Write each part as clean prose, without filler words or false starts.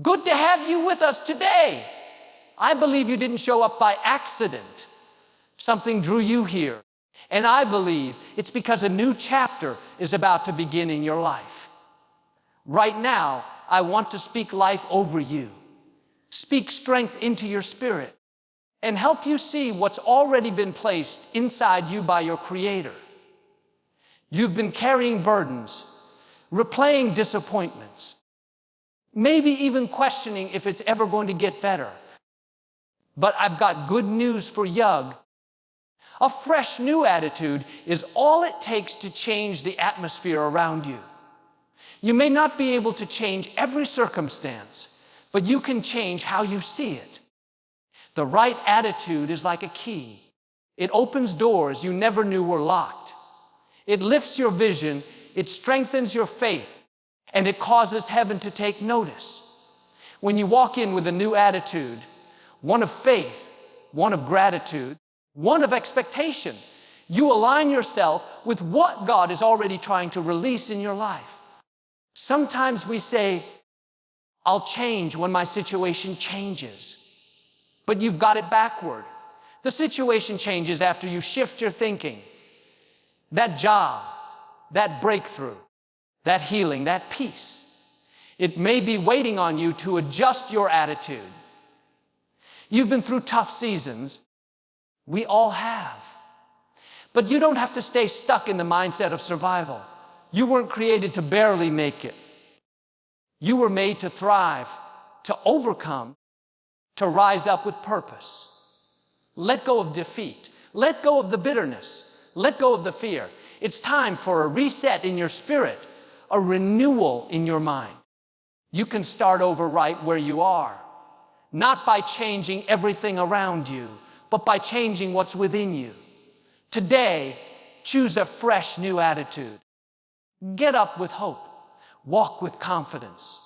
Good to have you with us today. I believe you didn't show up by accident. Something drew you here. And I believe it's because a new chapter is about to begin in your life. Right now, I want to speak life over you. Speak strength into your spirit and help you see what's already been placed inside you by your Creator. You've been carrying burdens, replaying disappointments, maybe even questioning if it's ever going to get better. But I've got good news for Yug. A fresh new attitude is all it takes to change the atmosphere around you. You may not be able to change every circumstance, but you can change how you see it. The right attitude is like a key. It opens doors you never knew were locked. It lifts your vision, it strengthens your faith, and it causes heaven to take notice. When you walk in with a new attitude, one of faith, one of gratitude, one of expectation, you align yourself with what God is already trying to release in your life. Sometimes we say, I'll change when my situation changes. But you've got it backward. The situation changes after you shift your thinking. That job, that breakthrough, that healing, that peace. It may be waiting on you to adjust your attitude. You've been through tough seasons. We all have. But you don't have to stay stuck in the mindset of survival. You weren't created to barely make it. You were made to thrive, to overcome, to rise up with purpose. Let go of defeat. Let go of the bitterness. Let go of the fear. It's time for a reset in your spirit, a renewal in your mind. You can start over right where you are, not by changing everything around you, but by changing what's within you. Today, choose a fresh new attitude. Get up with hope. Walk with confidence.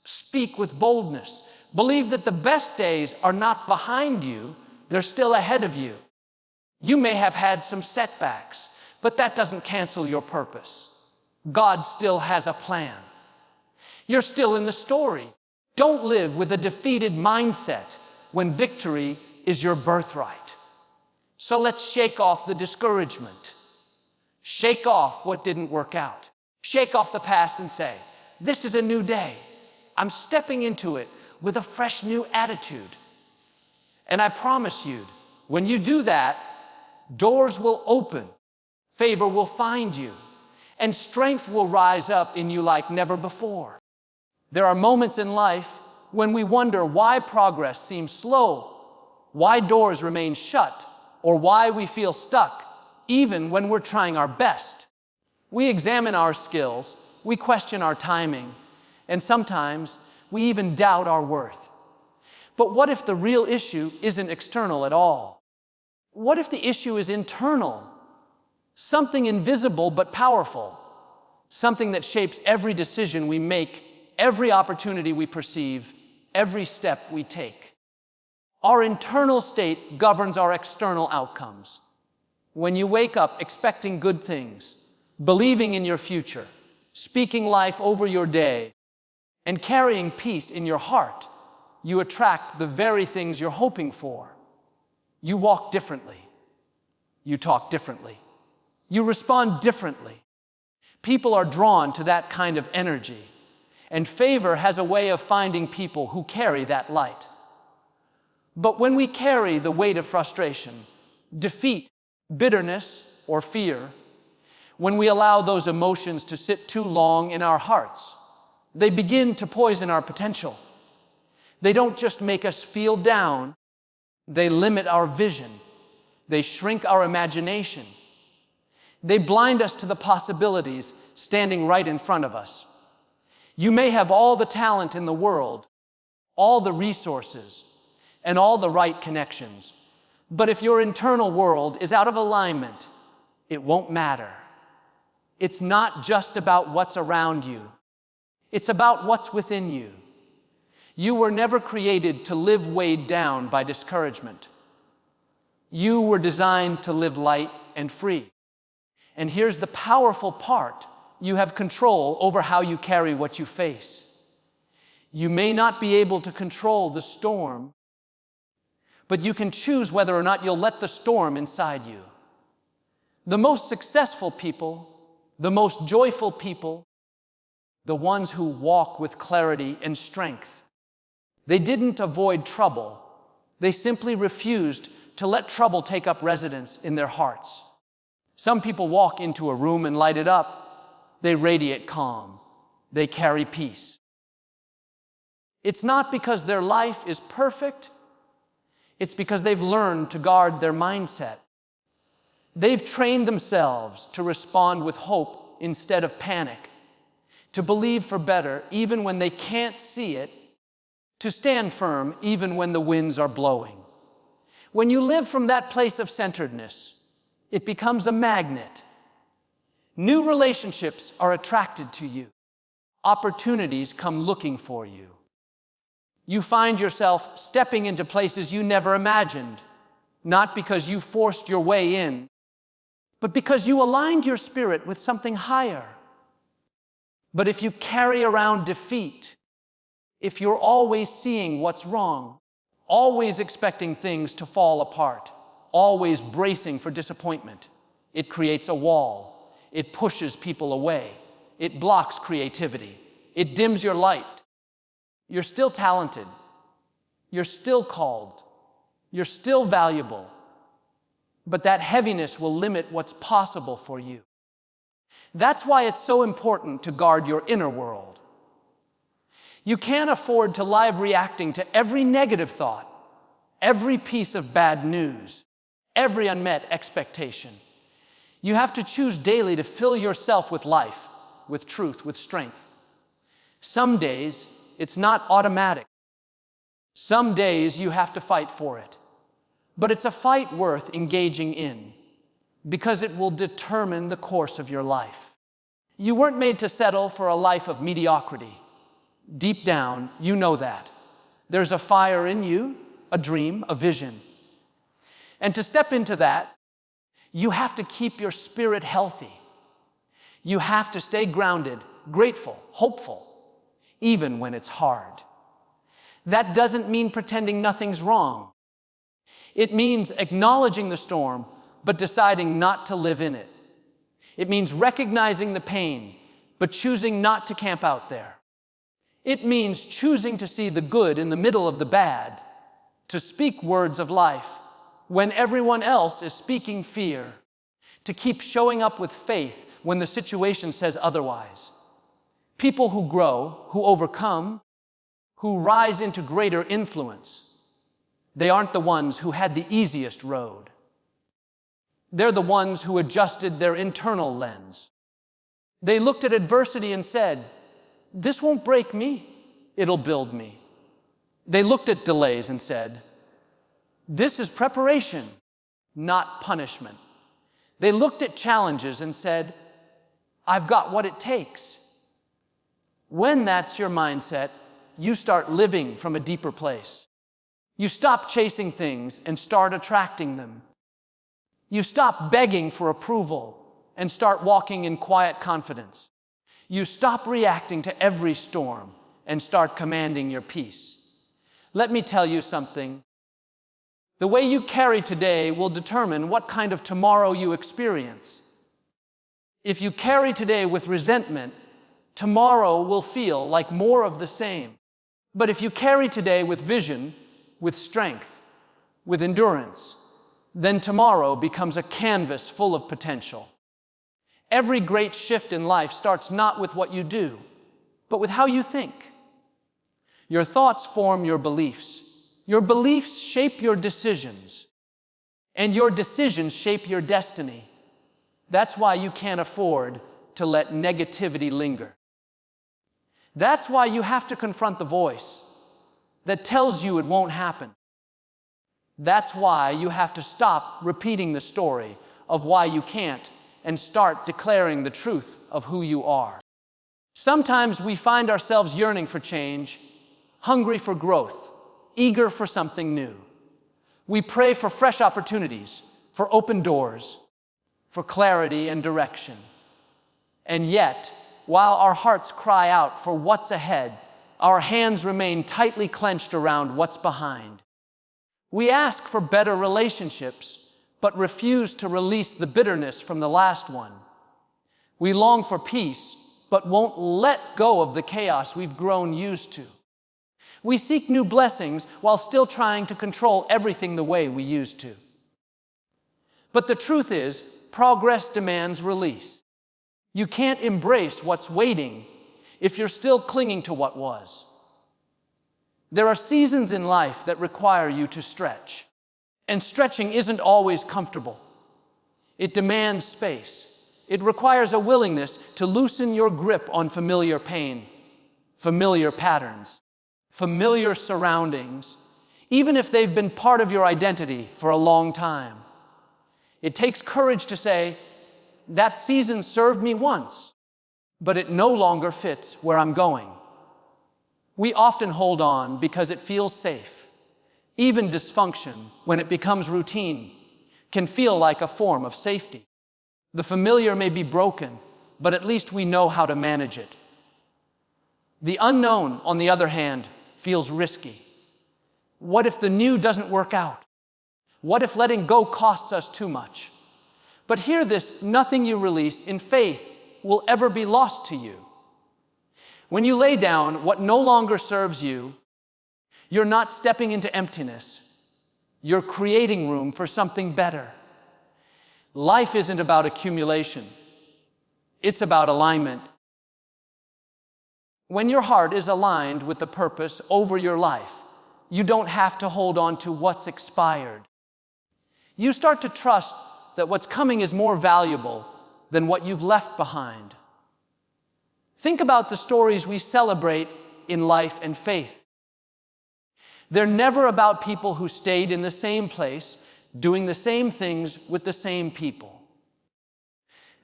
Speak with boldness. Believe that the best days are not behind you, they're still ahead of you. You may have had some setbacks, but that doesn't cancel your purpose. God still has a plan. You're still in the story. Don't live with a defeated mindset when victory is your birthright. So let's shake off the discouragement. Shake off what didn't work out. Shake off the past and say, this is a new day. I'm stepping into it with a fresh new attitude. And I promise you, when you do that, doors will open, favor will find you, and strength will rise up in you like never before. There are moments in life when we wonder why progress seems slow, why doors remain shut, or why we feel stuck, even when we're trying our best. We examine our skills, we question our timing, and sometimes we even doubt our worth. But what if the real issue isn't external at all? What if the issue is internal? Something invisible but powerful. Something that shapes every decision we make, every opportunity we perceive, every step we take. Our internal state governs our external outcomes. When you wake up expecting good things, believing in your future, speaking life over your day, and carrying peace in your heart, you attract the very things you're hoping for. You walk differently. You talk differently. You respond differently. People are drawn to that kind of energy, and favor has a way of finding people who carry that light. But when we carry the weight of frustration, defeat, bitterness, or fear, when we allow those emotions to sit too long in our hearts, they begin to poison our potential. They don't just make us feel down, they limit our vision. They shrink our imagination. They blind us to the possibilities standing right in front of us. You may have all the talent in the world, all the resources, and all the right connections, but if your internal world is out of alignment, it won't matter. It's not just about what's around you. It's about what's within you. You were never created to live weighed down by discouragement. You were designed to live light and free. And here's the powerful part. You have control over how you carry what you face. You may not be able to control the storm, but you can choose whether or not you'll let the storm inside you. The most successful people, the most joyful people, the ones who walk with clarity and strength, they didn't avoid trouble. They simply refused to let trouble take up residence in their hearts. Some people walk into a room and light it up. They radiate calm. They carry peace. It's not because their life is perfect. It's because they've learned to guard their mindset. They've trained themselves to respond with hope instead of panic, to believe for better even when they can't see it, to stand firm even when the winds are blowing. When you live from that place of centeredness, it becomes a magnet. New relationships are attracted to you. Opportunities come looking for you. You find yourself stepping into places you never imagined, not because you forced your way in, but because you aligned your spirit with something higher. But if you carry around defeat, if you're always seeing what's wrong, always expecting things to fall apart, always bracing for disappointment, it creates a wall. It pushes people away. It blocks creativity. It dims your light. You're still talented. You're still called. You're still valuable. But that heaviness will limit what's possible for you. That's why it's so important to guard your inner world. You can't afford to live reacting to every negative thought, every piece of bad news, every unmet expectation. You have to choose daily to fill yourself with life, with truth, with strength. Some days, it's not automatic. Some days, you have to fight for it. But it's a fight worth engaging in, because it will determine the course of your life. You weren't made to settle for a life of mediocrity. Deep down, you know that. There's a fire in you, a dream, a vision. And to step into that, you have to keep your spirit healthy. You have to stay grounded, grateful, hopeful, even when it's hard. That doesn't mean pretending nothing's wrong. It means acknowledging the storm, but deciding not to live in it. It means recognizing the pain, but choosing not to camp out there. It means choosing to see the good in the middle of the bad, to speak words of life when everyone else is speaking fear, to keep showing up with faith when the situation says otherwise. People who grow, who overcome, who rise into greater influence, they aren't the ones who had the easiest road. They're the ones who adjusted their internal lens. They looked at adversity and said, "This won't break me, it'll build me." They looked at delays and said, "This is preparation, not punishment." They looked at challenges and said, "I've got what it takes." When that's your mindset, you start living from a deeper place. You stop chasing things and start attracting them. You stop begging for approval and start walking in quiet confidence. You stop reacting to every storm and start commanding your peace. Let me tell you something. The way you carry today will determine what kind of tomorrow you experience. If you carry today with resentment, tomorrow will feel like more of the same. But if you carry today with vision, with strength, with endurance, then tomorrow becomes a canvas full of potential. Every great shift in life starts not with what you do, but with how you think. Your thoughts form your beliefs. Your beliefs shape your decisions. And your decisions shape your destiny. That's why you can't afford to let negativity linger. That's why you have to confront the voice that tells you it won't happen. That's why you have to stop repeating the story of why you can't and start declaring the truth of who you are. Sometimes we find ourselves yearning for change, hungry for growth, eager for something new. We pray for fresh opportunities, for open doors, for clarity and direction. And yet, while our hearts cry out for what's ahead, our hands remain tightly clenched around what's behind. We ask for better relationships, but refuse to release the bitterness from the last one. We long for peace, but won't let go of the chaos we've grown used to. We seek new blessings while still trying to control everything the way we used to. But the truth is, progress demands release. You can't embrace what's waiting if you're still clinging to what was. There are seasons in life that require you to stretch, and stretching isn't always comfortable. It demands space. It requires a willingness to loosen your grip on familiar pain, familiar patterns, familiar surroundings, even if they've been part of your identity for a long time. It takes courage to say, that season served me once, but it no longer fits where I'm going. We often hold on because it feels safe. Even dysfunction, when it becomes routine, can feel like a form of safety. The familiar may be broken, but at least we know how to manage it. The unknown, on the other hand, feels risky. What if the new doesn't work out? What if letting go costs us too much? But hear this, nothing you release in faith will ever be lost to you. When you lay down what no longer serves you, you're not stepping into emptiness. You're creating room for something better. Life isn't about accumulation. It's about alignment. When your heart is aligned with the purpose over your life, you don't have to hold on to what's expired. You start to trust that what's coming is more valuable than what you've left behind. Think about the stories we celebrate in life and faith. They're never about people who stayed in the same place, doing the same things with the same people.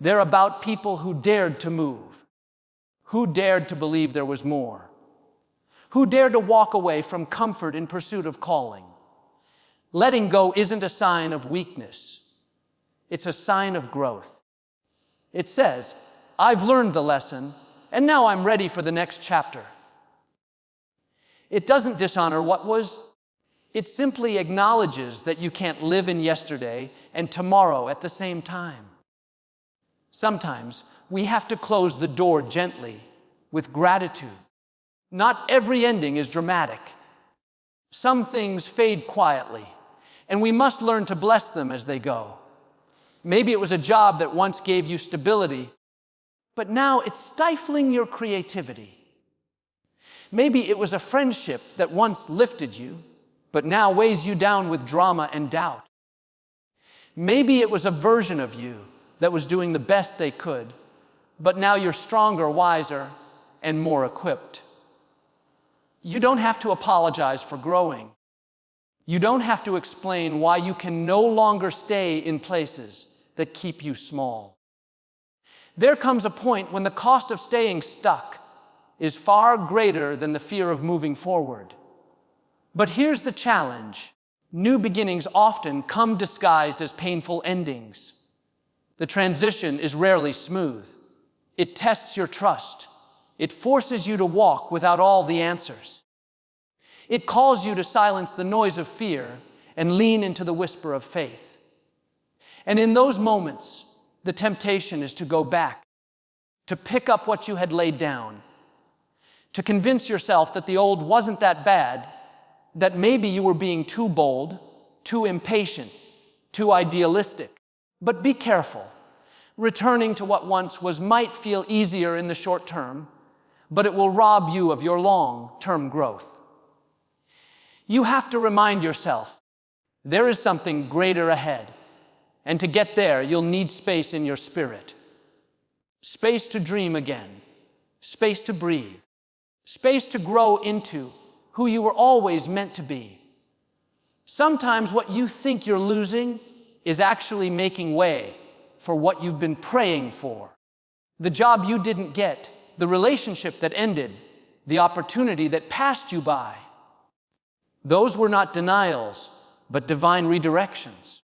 They're about people who dared to move, who dared to believe there was more, who dared to walk away from comfort in pursuit of calling. Letting go isn't a sign of weakness. It's a sign of growth. It says, I've learned the lesson, and now I'm ready for the next chapter. It doesn't dishonor what was. It simply acknowledges that you can't live in yesterday and tomorrow at the same time. Sometimes we have to close the door gently with gratitude. Not every ending is dramatic. Some things fade quietly, and we must learn to bless them as they go. Maybe it was a job that once gave you stability, but now it's stifling your creativity. Maybe it was a friendship that once lifted you, but now weighs you down with drama and doubt. Maybe it was a version of you that was doing the best they could, but now you're stronger, wiser, and more equipped. You don't have to apologize for growing. You don't have to explain why you can no longer stay in places that keep you small. There comes a point when the cost of staying stuck is far greater than the fear of moving forward. But here's the challenge. New beginnings often come disguised as painful endings. The transition is rarely smooth. It tests your trust. It forces you to walk without all the answers. It calls you to silence the noise of fear and lean into the whisper of faith. And in those moments, the temptation is to go back, to pick up what you had laid down, to convince yourself that the old wasn't that bad, that maybe you were being too bold, too impatient, too idealistic. But be careful. Returning to what once was might feel easier in the short term, but it will rob you of your long-term growth. You have to remind yourself, there is something greater ahead. And to get there, you'll need space in your spirit. Space to dream again. Space to breathe. Space to grow into who you were always meant to be. Sometimes what you think you're losing is actually making way for what you've been praying for. The job you didn't get, the relationship that ended, the opportunity that passed you by. Those were not denials, but divine redirections.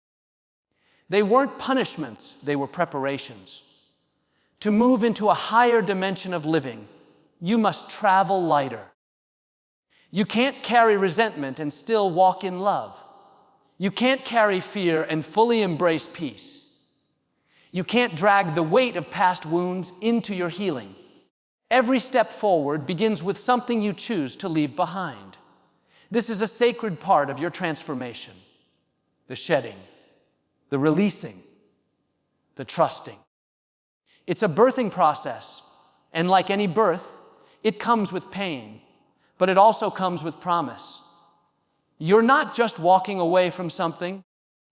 They weren't punishments, they were preparations. To move into a higher dimension of living, you must travel lighter. You can't carry resentment and still walk in love. You can't carry fear and fully embrace peace. You can't drag the weight of past wounds into your healing. Every step forward begins with something you choose to leave behind. This is a sacred part of your transformation. The shedding, the releasing, the trusting. It's a birthing process, and like any birth, it comes with pain, but it also comes with promise. You're not just walking away from something,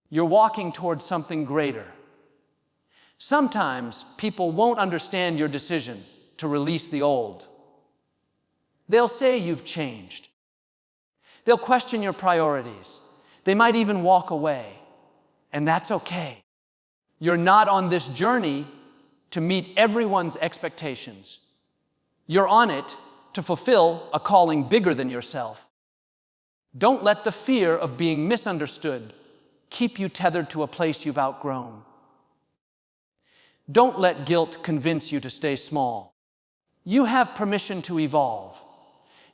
you're walking towards something greater. Sometimes people won't understand your decision to release the old. They'll say you've changed. They'll question your priorities. They might even walk away, and that's okay. You're not on this journey to meet everyone's expectations. You're on it to fulfill a calling bigger than yourself. Don't let the fear of being misunderstood keep you tethered to a place you've outgrown. Don't let guilt convince you to stay small. You have permission to evolve.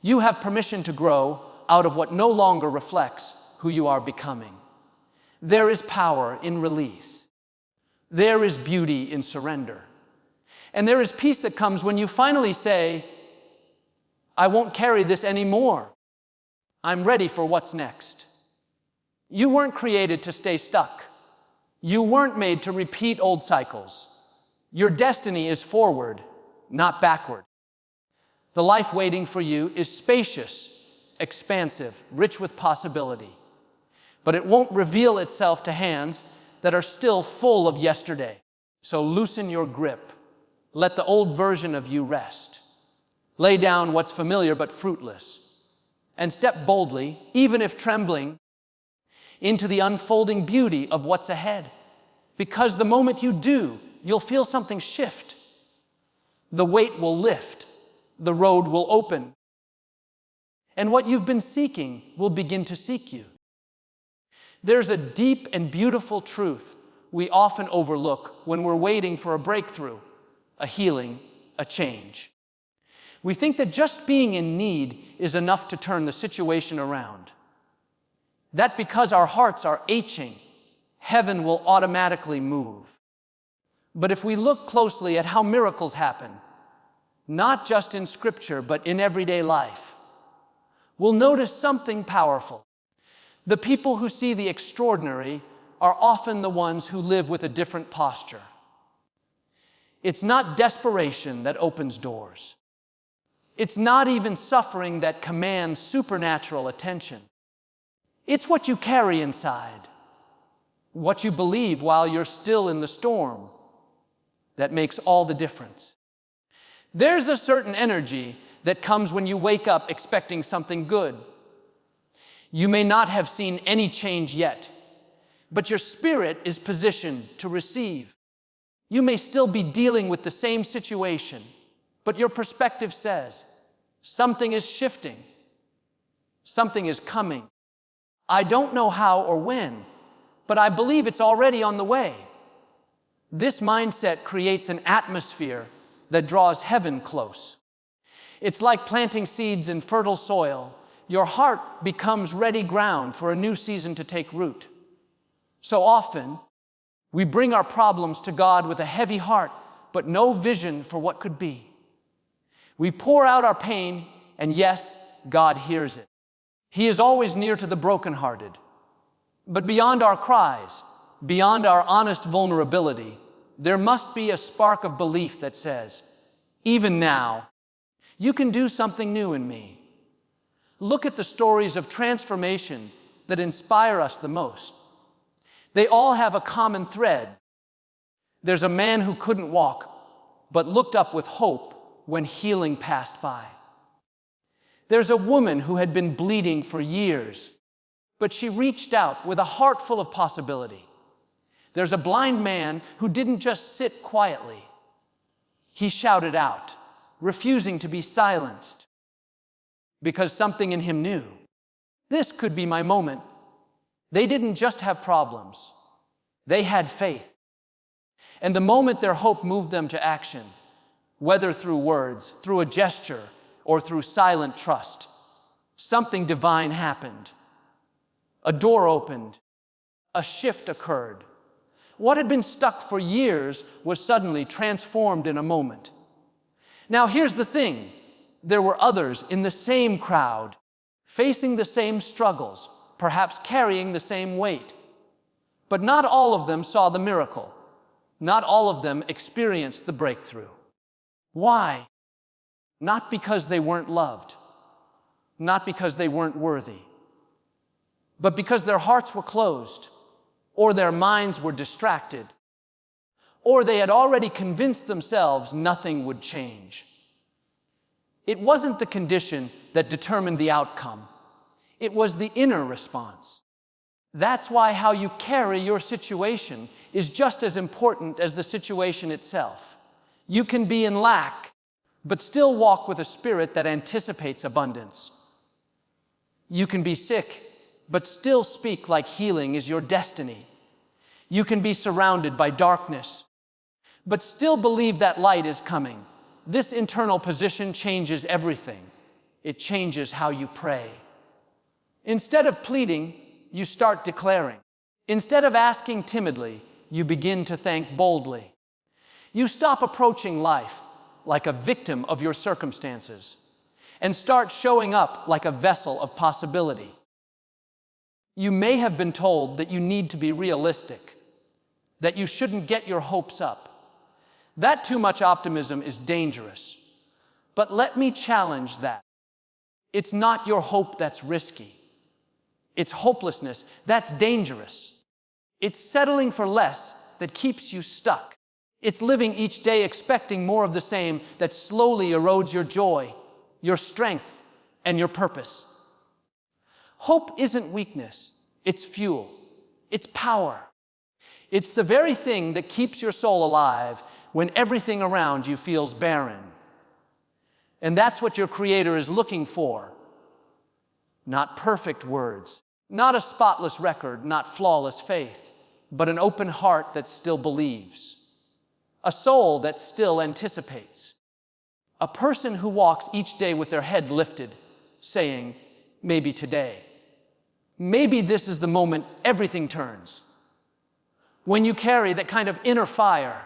You have permission to grow out of what no longer reflects who you are becoming. There is power in release. There is beauty in surrender. And there is peace that comes when you finally say, I won't carry this anymore. I'm ready for what's next. You weren't created to stay stuck. You weren't made to repeat old cycles. Your destiny is forward, not backward. The life waiting for you is spacious, expansive, rich with possibility. But it won't reveal itself to hands that are still full of yesterday. So loosen your grip. Let the old version of you rest. Lay down what's familiar but fruitless. And step boldly, even if trembling, into the unfolding beauty of what's ahead. Because the moment you do, you'll feel something shift. The weight will lift. The road will open. And what you've been seeking will begin to seek you. There's a deep and beautiful truth we often overlook when we're waiting for a breakthrough, a healing, a change. We think that just being in need is enough to turn the situation around. That because our hearts are aching, heaven will automatically move. But if we look closely at how miracles happen, not just in Scripture, but in everyday life, we'll notice something powerful. The people who see the extraordinary are often the ones who live with a different posture. It's not desperation that opens doors. It's not even suffering that commands supernatural attention. It's what you carry inside, what you believe while you're still in the storm, that makes all the difference. There's a certain energy that comes when you wake up expecting something good. You may not have seen any change yet, but your spirit is positioned to receive. You may still be dealing with the same situation, but your perspective says, something is shifting. Something is coming. I don't know how or when, but I believe it's already on the way. This mindset creates an atmosphere that draws heaven close. It's like planting seeds in fertile soil. Your heart becomes ready ground for a new season to take root. So often, we bring our problems to God with a heavy heart, but no vision for what could be. We pour out our pain, and yes, God hears it. He is always near to the brokenhearted. But beyond our cries, beyond our honest vulnerability, there must be a spark of belief that says, even now, you can do something new in me. Look at the stories of transformation that inspire us the most. They all have a common thread. There's a man who couldn't walk, but looked up with hope when healing passed by. There's a woman who had been bleeding for years, but she reached out with a heart full of possibility. There's a blind man who didn't just sit quietly. He shouted out, refusing to be silenced, because something in him knew, this could be my moment. They didn't just have problems. They had faith. And the moment their hope moved them to action, whether through words, through a gesture, or through silent trust, Something divine happened. A door opened. A shift occurred. What had been stuck for years was suddenly transformed in a moment. Now here's the thing. There were others in the same crowd, facing the same struggles, perhaps carrying the same weight. But not all of them saw the miracle. Not all of them experienced the breakthrough. Why? Not because they weren't loved, not because they weren't worthy, but because their hearts were closed, or their minds were distracted, or they had already convinced themselves nothing would change. It wasn't the condition that determined the outcome. It was the inner response. That's why how you carry your situation is just as important as the situation itself. You can be in lack, but still walk with a spirit that anticipates abundance. You can be sick, but still speak like healing is your destiny. You can be surrounded by darkness, but still believe that light is coming. This internal position changes everything. It changes how you pray. Instead of pleading, you start declaring. Instead of asking timidly, you begin to thank boldly. You stop approaching life like a victim of your circumstances and start showing up like a vessel of possibility. You may have been told that you need to be realistic, that you shouldn't get your hopes up. That too much optimism is dangerous. But let me challenge that. It's not your hope that's risky. It's hopelessness that's dangerous. It's settling for less that keeps you stuck. It's living each day expecting more of the same that slowly erodes your joy, your strength, and your purpose. Hope isn't weakness. It's fuel. It's power. It's the very thing that keeps your soul alive when everything around you feels barren. And that's what your Creator is looking for. Not perfect words, not a spotless record, not flawless faith, but an open heart that still believes. A soul that still anticipates. A person who walks each day with their head lifted, saying, maybe today. Maybe this is the moment everything turns. When you carry that kind of inner fire,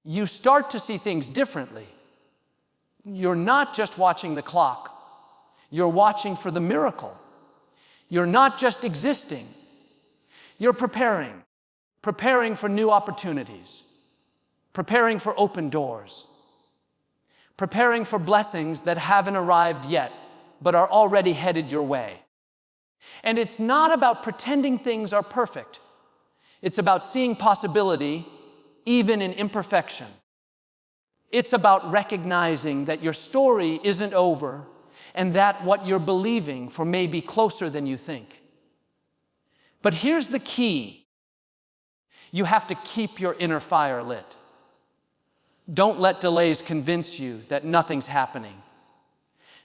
you start to see things differently. You're not just watching the clock. You're watching for the miracle. You're not just existing. You're preparing for new opportunities, preparing for open doors, preparing for blessings that haven't arrived yet, but are already headed your way. And it's not about pretending things are perfect. It's about seeing possibility even in imperfection. It's about recognizing that your story isn't over and that what you're believing for may be closer than you think. But here's the key. You have to keep your inner fire lit. Don't let delays convince you that nothing's happening.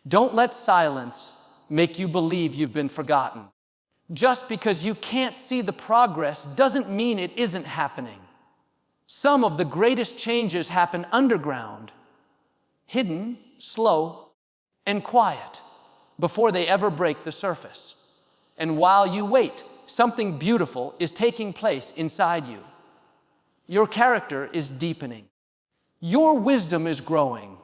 Don't let silence make you believe you've been forgotten. Just because you can't see the progress doesn't mean it isn't happening. Some of the greatest changes happen underground, hidden, slow, and quiet, before they ever break the surface. And while you wait, something beautiful is taking place inside you. Your character is deepening. Your wisdom is growing.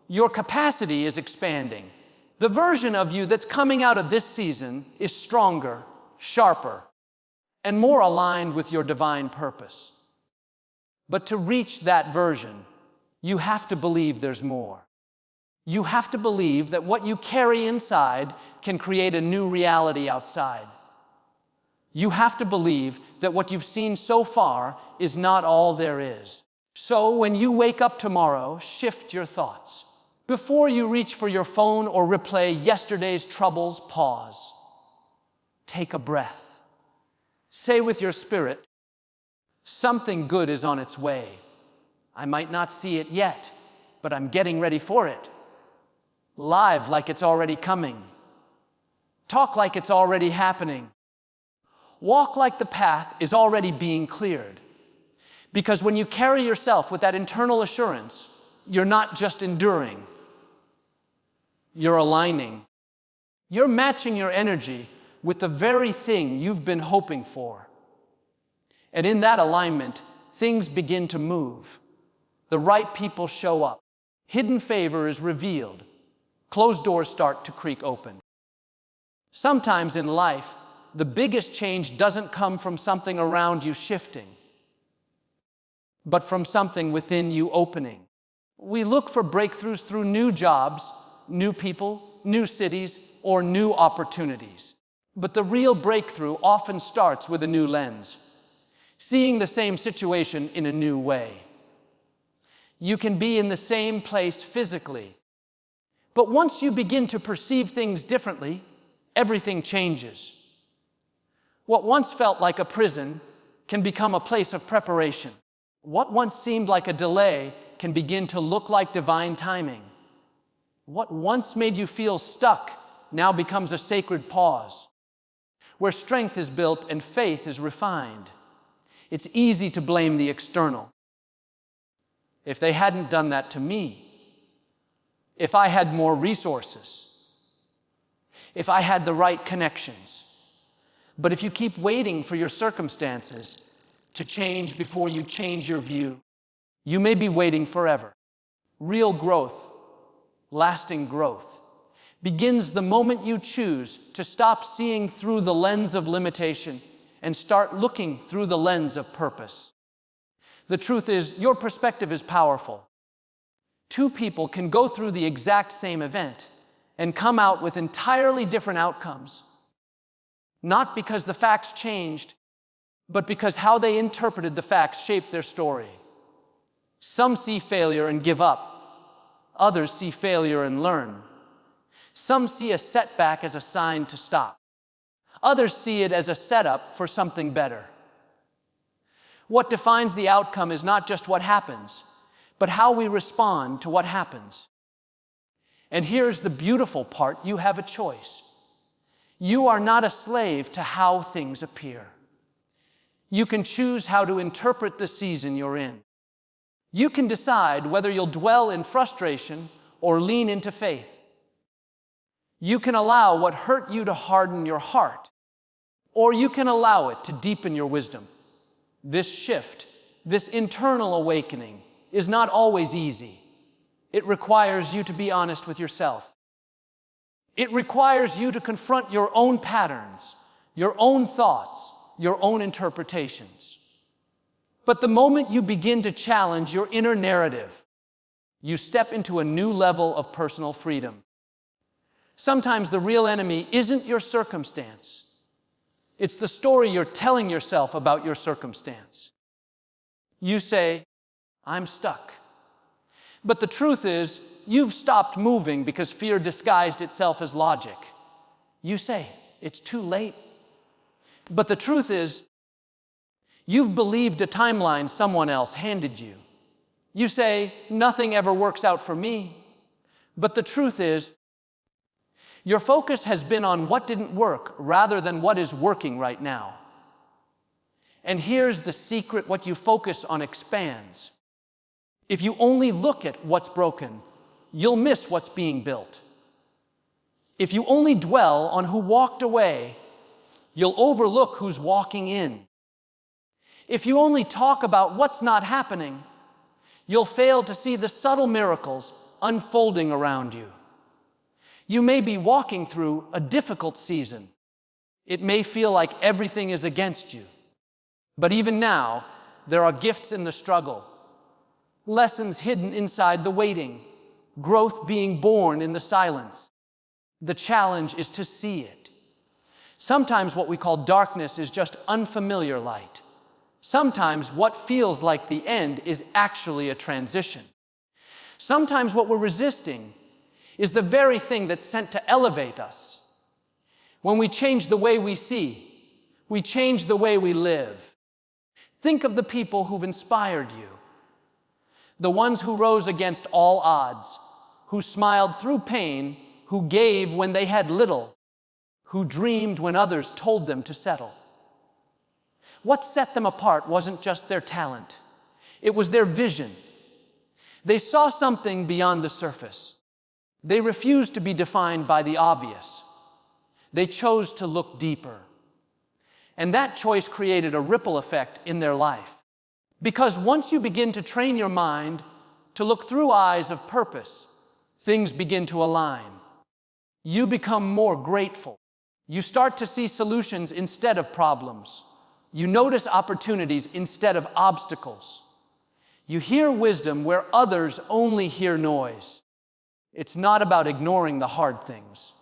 Your capacity is expanding. The version of you that's coming out of this season is stronger, sharper, and more aligned with your divine purpose. But to reach that version, you have to believe there's more. You have to believe that what you carry inside can create a new reality outside. You have to believe that what you've seen so far is not all there is. So when you wake up tomorrow, shift your thoughts. Before you reach for your phone or replay yesterday's troubles, pause. Take a breath. Say with your spirit, something good is on its way. I might not see it yet, but I'm getting ready for it. Live like it's already coming. Talk like it's already happening. Walk like the path is already being cleared. Because when you carry yourself with that internal assurance, you're not just enduring. You're aligning. You're matching your energy with the very thing you've been hoping for. And in that alignment, things begin to move. The right people show up. Hidden favor is revealed. Closed doors start to creak open. Sometimes in life, the biggest change doesn't come from something around you shifting, but from something within you opening. We look for breakthroughs through new jobs, new people, new cities, or new opportunities. But the real breakthrough often starts with a new lens, seeing the same situation in a new way. You can be in the same place physically, but once you begin to perceive things differently, everything changes. What once felt like a prison can become a place of preparation. What once seemed like a delay can begin to look like divine timing. What once made you feel stuck now becomes a sacred pause, where strength is built and faith is refined. It's easy to blame the external. If they hadn't done that to me, if I had more resources, if I had the right connections. But if you keep waiting for your circumstances to change before you change your view, you may be waiting forever. Real growth, lasting growth, begins the moment you choose to stop seeing through the lens of limitation and start looking through the lens of purpose. The truth is, your perspective is powerful. Two people can go through the exact same event and come out with entirely different outcomes. Not because the facts changed, but because how they interpreted the facts shaped their story. Some see failure and give up. Others see failure and learn. Some see a setback as a sign to stop. Others see it as a setup for something better. What defines the outcome is not just what happens, but how we respond to what happens. And here's the beautiful part: you have a choice. You are not a slave to how things appear. You can choose how to interpret the season you're in. You can decide whether you'll dwell in frustration or lean into faith. You can allow what hurt you to harden your heart, or you can allow it to deepen your wisdom. This shift, this internal awakening, is not always easy. It requires you to be honest with yourself. It requires you to confront your own patterns, your own thoughts, your own interpretations. But the moment you begin to challenge your inner narrative, you step into a new level of personal freedom. Sometimes the real enemy isn't your circumstance. It's the story you're telling yourself about your circumstance. You say, "I'm stuck." But the truth is, you've stopped moving because fear disguised itself as logic. You say, "It's too late." But the truth is, you've believed a timeline someone else handed you. You say, "Nothing ever works out for me." But the truth is, your focus has been on what didn't work rather than what is working right now. And here's the secret: what you focus on expands. If you only look at what's broken, you'll miss what's being built. If you only dwell on who walked away, you'll overlook who's walking in. If you only talk about what's not happening, you'll fail to see the subtle miracles unfolding around you. You may be walking through a difficult season. It may feel like everything is against you. But even now, there are gifts in the struggle, lessons hidden inside the waiting, growth being born in the silence. The challenge is to see it. Sometimes what we call darkness is just unfamiliar light. Sometimes what feels like the end is actually a transition. Sometimes what we're resisting is the very thing that's sent to elevate us. When we change the way we see, we change the way we live. Think of the people who've inspired you. The ones who rose against all odds, who smiled through pain, who gave when they had little, who dreamed when others told them to settle. What set them apart wasn't just their talent. It was their vision. They saw something beyond the surface. They refused to be defined by the obvious. They chose to look deeper. And that choice created a ripple effect in their life. Because once you begin to train your mind to look through eyes of purpose, things begin to align. You become more grateful. You start to see solutions instead of problems. You notice opportunities instead of obstacles. You hear wisdom where others only hear noise. It's not about ignoring the hard things.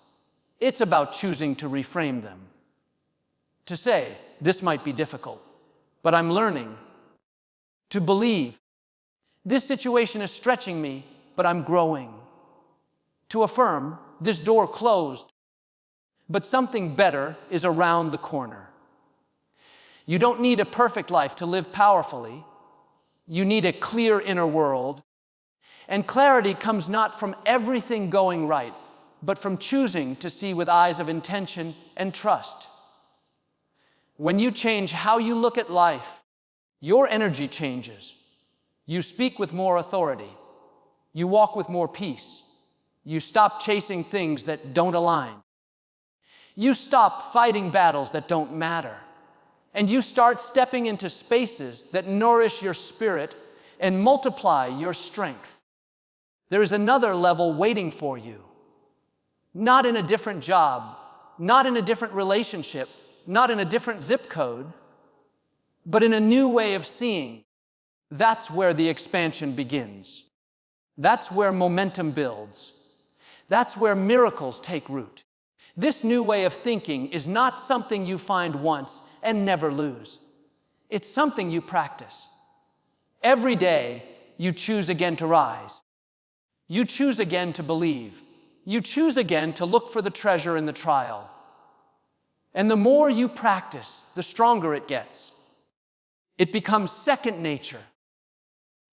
It's about choosing to reframe them. To say, this might be difficult, but I'm learning. To believe, this situation is stretching me, but I'm growing. To affirm, this door closed, but something better is around the corner. You don't need a perfect life to live powerfully. You need a clear inner world. And clarity comes not from everything going right, but from choosing to see with eyes of intention and trust. When you change how you look at life, your energy changes. You speak with more authority. You walk with more peace. You stop chasing things that don't align. You stop fighting battles that don't matter. And you start stepping into spaces that nourish your spirit and multiply your strength. There is another level waiting for you. Not in a different job, not in a different relationship, not in a different zip code, but in a new way of seeing. That's where the expansion begins. That's where momentum builds. That's where miracles take root. This new way of thinking is not something you find once and never lose. It's something you practice. Every day, you choose again to rise. You choose again to believe. You choose again to look for the treasure in the trial. And the more you practice, the stronger it gets. It becomes second nature.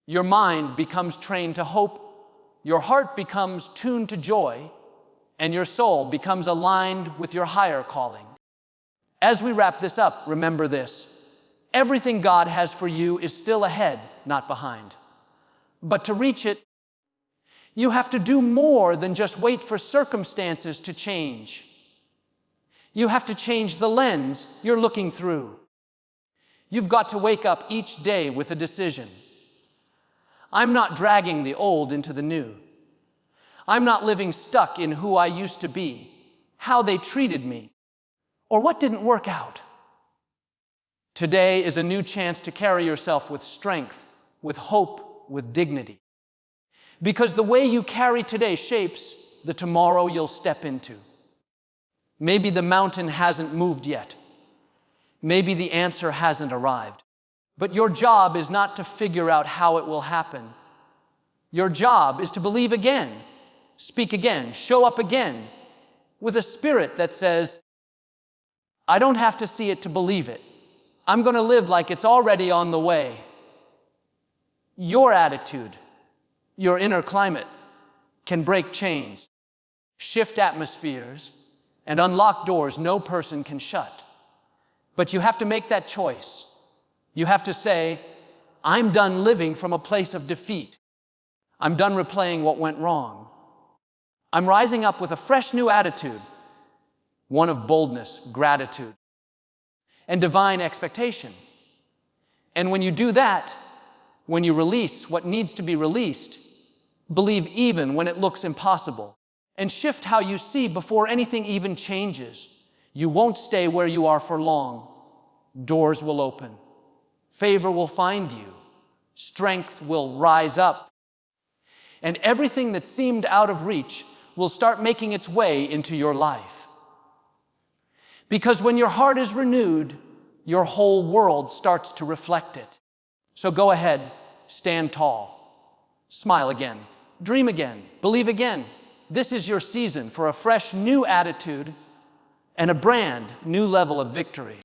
Your mind becomes trained to hope. Your heart becomes tuned to joy. And your soul becomes aligned with your higher calling. As we wrap this up, remember this. Everything God has for you is still ahead, not behind. But to reach it, you have to do more than just wait for circumstances to change. You have to change the lens you're looking through. You've got to wake up each day with a decision. I'm not dragging the old into the new. I'm not living stuck in who I used to be, how they treated me, or what didn't work out. Today is a new chance to carry yourself with strength, with hope, with dignity. Because the way you carry today shapes the tomorrow you'll step into. Maybe the mountain hasn't moved yet. Maybe the answer hasn't arrived. But your job is not to figure out how it will happen. Your job is to believe again, speak again, show up again, with a spirit that says, I don't have to see it to believe it. I'm going to live like it's already on the way. Your attitude, your inner climate, can break chains, shift atmospheres, and unlock doors no person can shut. But you have to make that choice. You have to say, I'm done living from a place of defeat. I'm done replaying what went wrong. I'm rising up with a fresh new attitude, one of boldness, gratitude, and divine expectation. And when you do that, when you release what needs to be released, believe even when it looks impossible, and shift how you see before anything even changes, you won't stay where you are for long. Doors will open. Favor will find you. Strength will rise up. And everything that seemed out of reach will start making its way into your life. Because when your heart is renewed, your whole world starts to reflect it. So go ahead, stand tall, smile again, dream again, believe again. This is your season for a fresh new attitude and a brand new level of victory.